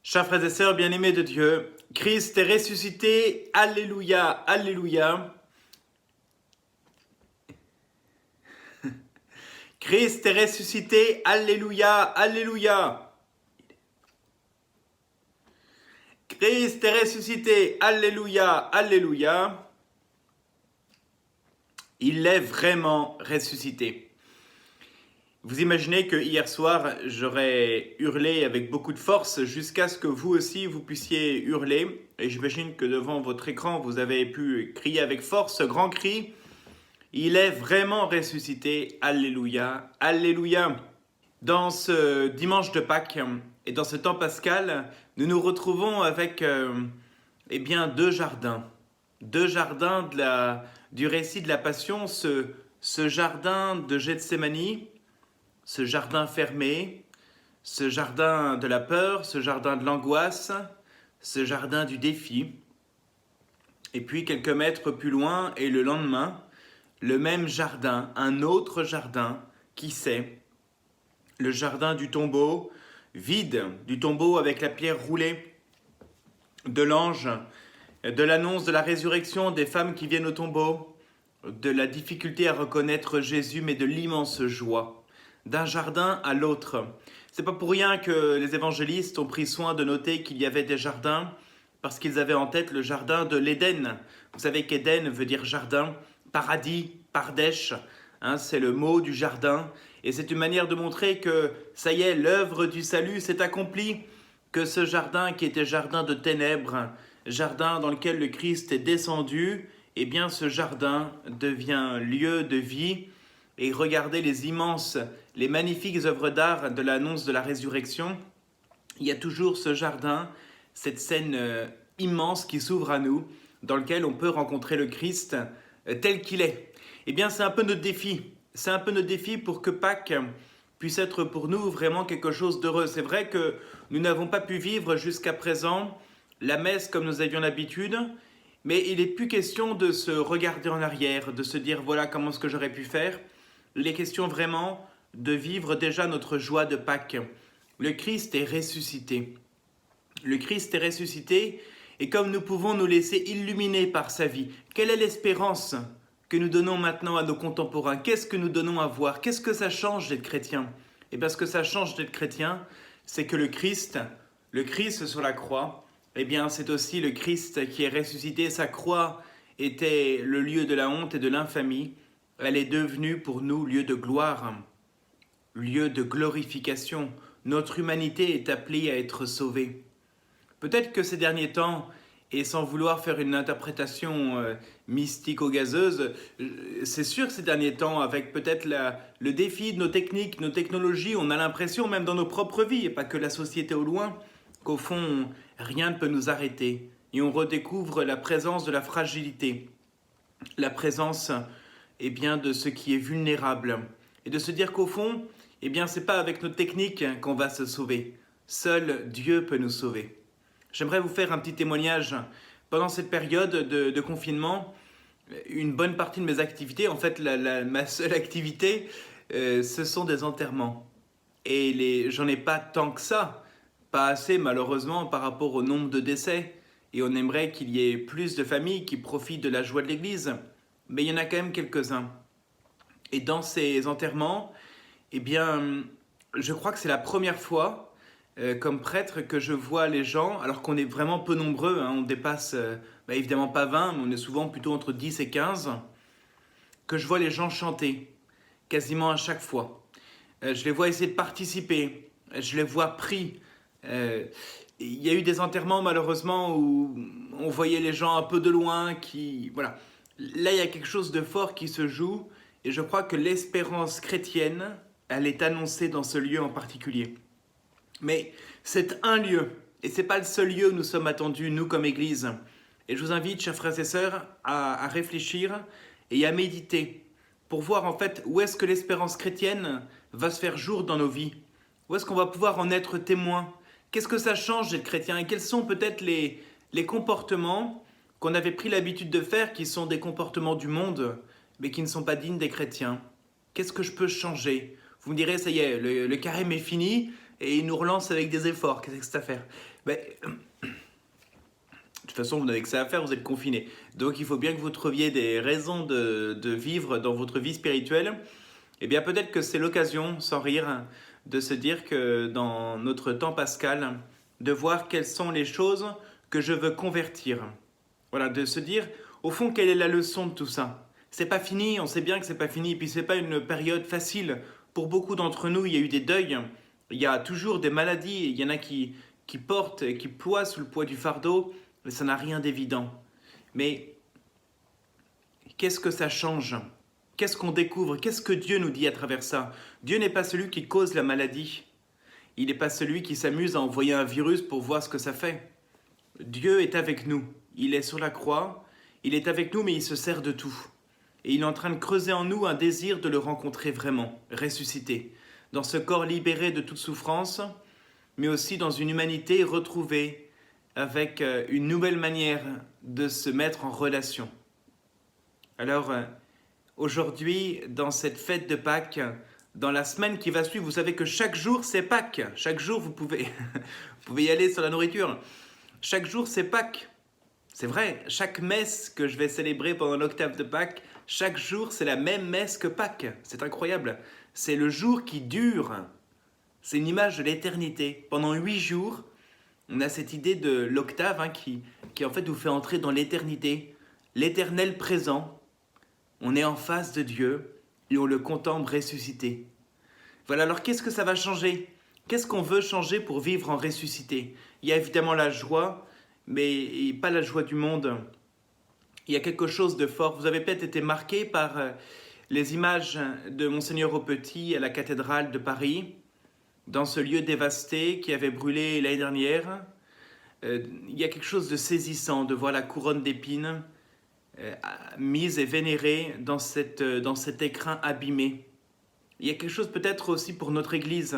Chers frères et sœurs bien-aimés de Dieu, Christ est ressuscité, alléluia, alléluia. Christ est ressuscité, alléluia, alléluia. Christ est ressuscité, alléluia, alléluia. Il est vraiment ressuscité. Vous imaginez que hier soir, j'aurais hurlé avec beaucoup de force jusqu'à ce que vous aussi, vous puissiez hurler. Et j'imagine que devant votre écran, vous avez pu crier avec force ce grand cri. Il est vraiment ressuscité. Alléluia, alléluia. Dans ce dimanche de Pâques et dans ce temps pascal, nous nous retrouvons avec deux jardins. Deux jardins du récit de la Passion, ce jardin de Gethsémani, ce jardin fermé, ce jardin de la peur, ce jardin de l'angoisse, ce jardin du défi. Et puis quelques mètres plus loin et le lendemain, le même jardin, un autre jardin, qui sait, le jardin du tombeau, vide, du tombeau avec la pierre roulée, de l'ange, de l'annonce de la résurrection des femmes qui viennent au tombeau, de la difficulté à reconnaître Jésus, mais de l'immense joie. D'un jardin à l'autre. C'est pas pour rien que les évangélistes ont pris soin de noter qu'il y avait des jardins, parce qu'ils avaient en tête le jardin de l'Éden. Vous savez qu'Éden veut dire jardin, paradis, pardèche, c'est le mot du jardin. Et c'est une manière de montrer que, ça y est, l'œuvre du salut s'est accomplie, que ce jardin qui était jardin de ténèbres, jardin dans lequel le Christ est descendu, eh bien ce jardin devient lieu de vie. Et regardez les magnifiques œuvres d'art de l'annonce de la résurrection. Il y a toujours ce jardin, cette scène immense qui s'ouvre à nous, dans lequel on peut rencontrer le Christ tel qu'il est. Eh bien, c'est un peu notre défi. C'est un peu notre défi pour que Pâques puisse être pour nous vraiment quelque chose d'heureux. C'est vrai que nous n'avons pas pu vivre jusqu'à présent la messe comme nous avions l'habitude, mais il n'est plus question de se regarder en arrière, de se dire voilà comment est-ce que j'aurais pu faire. Il est question vraiment de vivre déjà notre joie de Pâques. Le Christ est ressuscité. Le Christ est ressuscité et comme nous pouvons nous laisser illuminer par sa vie, quelle est l'espérance que nous donnons maintenant à nos contemporains? Qu'est-ce que nous donnons à voir? Qu'est-ce que ça change d'être chrétien? Et parce que ça change d'être chrétien, c'est que le Christ sur la croix, eh bien c'est aussi le Christ qui est ressuscité. Sa croix était le lieu de la honte et de l'infamie. Elle est devenue pour nous lieu de gloire, lieu de glorification. Notre humanité est appelée à être sauvée. Peut-être que ces derniers temps, et sans vouloir faire une interprétation mystico-gazeuse, c'est sûr que ces derniers temps, avec peut-être le défi de nos techniques, nos technologies, on a l'impression, même dans nos propres vies, et pas que la société au loin, qu'au fond, rien ne peut nous arrêter. Et on redécouvre la présence de la fragilité, la présence de ce qui est vulnérable. Et de se dire qu'au fond, c'est pas avec nos techniques qu'on va se sauver. Seul Dieu peut nous sauver. J'aimerais vous faire un petit témoignage. Pendant cette période de confinement, une bonne partie de mes activités, en fait ma seule activité, ce sont des enterrements. Et j'en ai pas tant que ça, pas assez malheureusement par rapport au nombre de décès. Et on aimerait qu'il y ait plus de familles qui profitent de la joie de l'Église. Mais il y en a quand même quelques-uns. Et dans ces enterrements, je crois que c'est la première fois comme prêtre que je vois les gens, alors qu'on est vraiment peu nombreux, on dépasse évidemment pas 20, mais on est souvent plutôt entre 10 et 15, que je vois les gens chanter, quasiment à chaque fois. Je les vois essayer de participer, je les vois pris. Il y a eu des enterrements malheureusement où on voyait les gens un peu de loin, voilà. Là, il y a quelque chose de fort qui se joue, et je crois que l'espérance chrétienne, elle est annoncée dans ce lieu en particulier. Mais c'est un lieu, et ce n'est pas le seul lieu où nous sommes attendus, nous comme Église. Et je vous invite, chers frères et sœurs, à réfléchir et à méditer pour voir en fait où est-ce que l'espérance chrétienne va se faire jour dans nos vies. Où est-ce qu'on va pouvoir en être témoin? Qu'est-ce que ça change d'être chrétien? Et quels sont peut-être les comportements qu'on avait pris l'habitude de faire, qui sont des comportements du monde, mais qui ne sont pas dignes des chrétiens? Qu'est-ce que je peux changer? Vous me direz, ça y est, le carême est fini, et il nous relance avec des efforts. Qu'est-ce que c'est à faire? Ben, de toute façon, vous n'avez que ça à faire, vous êtes confiné. Donc il faut bien que vous trouviez des raisons de vivre dans votre vie spirituelle. Eh bien peut-être que c'est l'occasion, sans rire, de se dire que dans notre temps pascal, de voir quelles sont les choses que je veux convertir. Voilà, de se dire, au fond, quelle est la leçon de tout ça? C'est pas fini, on sait bien que c'est pas fini, et puis c'est pas une période facile. Pour beaucoup d'entre nous, il y a eu des deuils, il y a toujours des maladies, il y en a qui portent et qui ploient sous le poids du fardeau, mais ça n'a rien d'évident. Mais qu'est-ce que ça change? Qu'est-ce qu'on découvre? Qu'est-ce que Dieu nous dit à travers ça? Dieu n'est pas celui qui cause la maladie. Il n'est pas celui qui s'amuse à envoyer un virus pour voir ce que ça fait. Dieu est avec nous. Il est sur la croix, il est avec nous, mais il se sert de tout. Et il est en train de creuser en nous un désir de le rencontrer vraiment, ressuscité, dans ce corps libéré de toute souffrance, mais aussi dans une humanité retrouvée avec une nouvelle manière de se mettre en relation. Alors, aujourd'hui, dans cette fête de Pâques, dans la semaine qui va suivre, vous savez que chaque jour c'est Pâques. Chaque jour vous pouvez y aller sur la nourriture. Chaque jour c'est Pâques. C'est vrai, chaque messe que je vais célébrer pendant l'octave de Pâques, chaque jour c'est la même messe que Pâques. C'est incroyable. C'est le jour qui dure. C'est une image de l'éternité. Pendant 8 jours, on a cette idée de l'octave qui en fait vous fait entrer dans l'éternité, l'éternel présent. On est en face de Dieu et on le contemple ressuscité. Voilà, alors qu'est-ce que ça va changer? Qu'est-ce qu'on veut changer pour vivre en ressuscité? Il y a évidemment la joie, mais pas la joie du monde. Il y a quelque chose de fort. Vous avez peut-être été marqué par les images de Monseigneur Aupetit à la cathédrale de Paris, dans ce lieu dévasté qui avait brûlé l'année dernière. Il y a quelque chose de saisissant de voir la couronne d'épines mise et vénérée dans cet écrin abîmé. Il y a quelque chose peut-être aussi pour notre Église.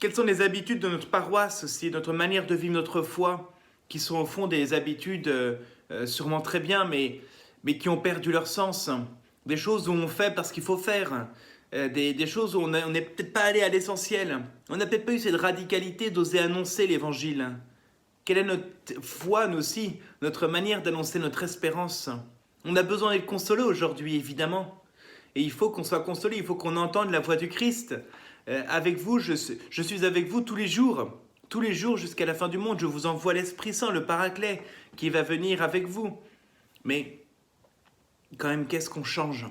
Quelles sont les habitudes de notre paroisse aussi, notre manière de vivre notre foi, qui sont au fond des habitudes sûrement très bien, mais qui ont perdu leur sens. Des choses où on fait parce qu'il faut faire. Des choses où on n'est peut-être pas allé à l'essentiel. On n'a peut-être pas eu cette radicalité d'oser annoncer l'Évangile. Quelle est notre foi, nous aussi, notre manière d'annoncer notre espérance? On a besoin d'être consolé aujourd'hui, évidemment. Et il faut qu'on soit consolé, il faut qu'on entende la voix du Christ. Avec vous, je suis avec vous tous les jours jusqu'à la fin du monde. Je vous envoie l'Esprit Saint, le Paraclet, qui va venir avec vous. Mais quand même, qu'est-ce qu'on change?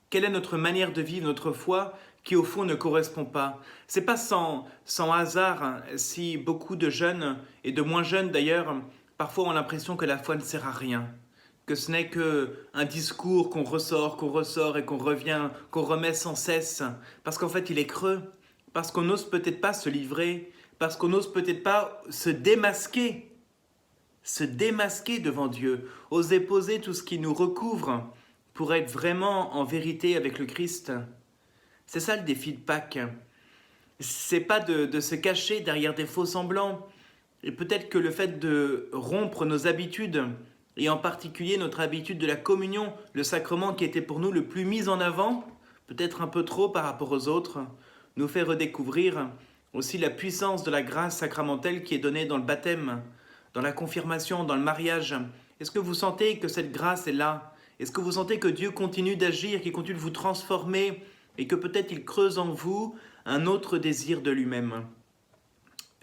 Quelle est notre manière de vivre notre foi qui au fond ne correspond pas? C'est pas sans hasard si beaucoup de jeunes, et de moins jeunes d'ailleurs, parfois ont l'impression que la foi ne sert à rien. Que ce n'est qu'un discours qu'on ressort et qu'on revient, qu'on remet sans cesse. Parce qu'en fait il est creux. Parce qu'on n'ose peut-être pas se livrer. Parce qu'on n'ose peut-être pas se démasquer devant Dieu, oser poser tout ce qui nous recouvre pour être vraiment en vérité avec le Christ. C'est ça le défi de Pâques. C'est pas de se cacher derrière des faux semblants. Et peut-être que le fait de rompre nos habitudes, et en particulier notre habitude de la communion, le sacrement qui était pour nous le plus mis en avant, peut-être un peu trop par rapport aux autres, nous fait redécouvrir aussi la puissance de la grâce sacramentelle qui est donnée dans le baptême, dans la confirmation, dans le mariage. Est-ce que vous sentez que cette grâce est là? Est-ce que vous sentez que Dieu continue d'agir, qu'il continue de vous transformer et que peut-être il creuse en vous un autre désir de lui-même?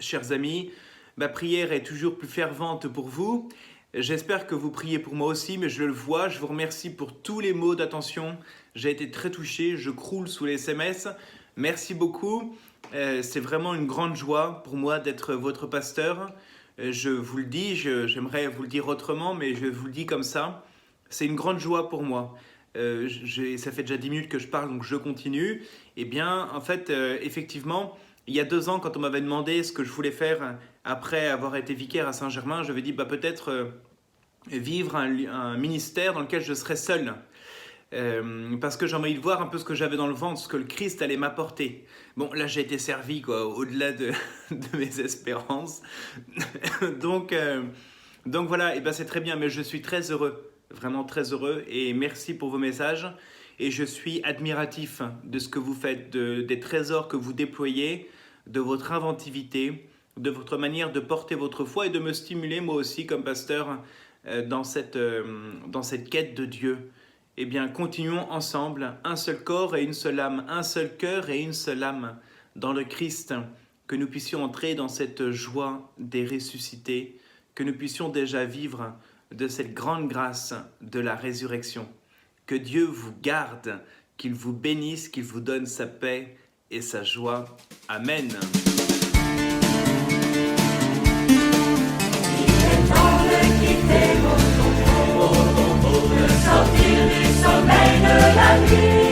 Chers amis, ma prière est toujours plus fervente pour vous. J'espère que vous priez pour moi aussi, mais je le vois. Je vous remercie pour tous les mots d'attention. J'ai été très touché, je croule sous les SMS. Merci beaucoup. C'est vraiment une grande joie pour moi d'être votre pasteur. Je vous le dis, j'aimerais vous le dire autrement, mais je vous le dis comme ça. C'est une grande joie pour moi. Ça fait déjà 10 minutes que je parle, donc je continue. Eh bien, en fait, effectivement, il y a 2 ans, quand on m'avait demandé ce que je voulais faire après avoir été vicaire à Saint-Germain, j'avais dit peut-être vivre un ministère dans lequel je serais seul. Parce que j'ai envie de voir un peu ce que j'avais dans le ventre, ce que le Christ allait m'apporter. Bon, là j'ai été servi au-delà de mes espérances. donc voilà, et ben c'est très bien, mais je suis très heureux, vraiment très heureux, et merci pour vos messages. Et je suis admiratif de ce que vous faites, des trésors que vous déployez, de votre inventivité, de votre manière de porter votre foi et de me stimuler moi aussi comme pasteur dans cette quête de Dieu. Eh bien, continuons ensemble, un seul corps et une seule âme, un seul cœur et une seule âme dans le Christ, que nous puissions entrer dans cette joie des ressuscités, que nous puissions déjà vivre de cette grande grâce de la résurrection. Que Dieu vous garde, qu'il vous bénisse, qu'il vous donne sa paix et sa joie. Amen. Sortir du sommeil de la nuit.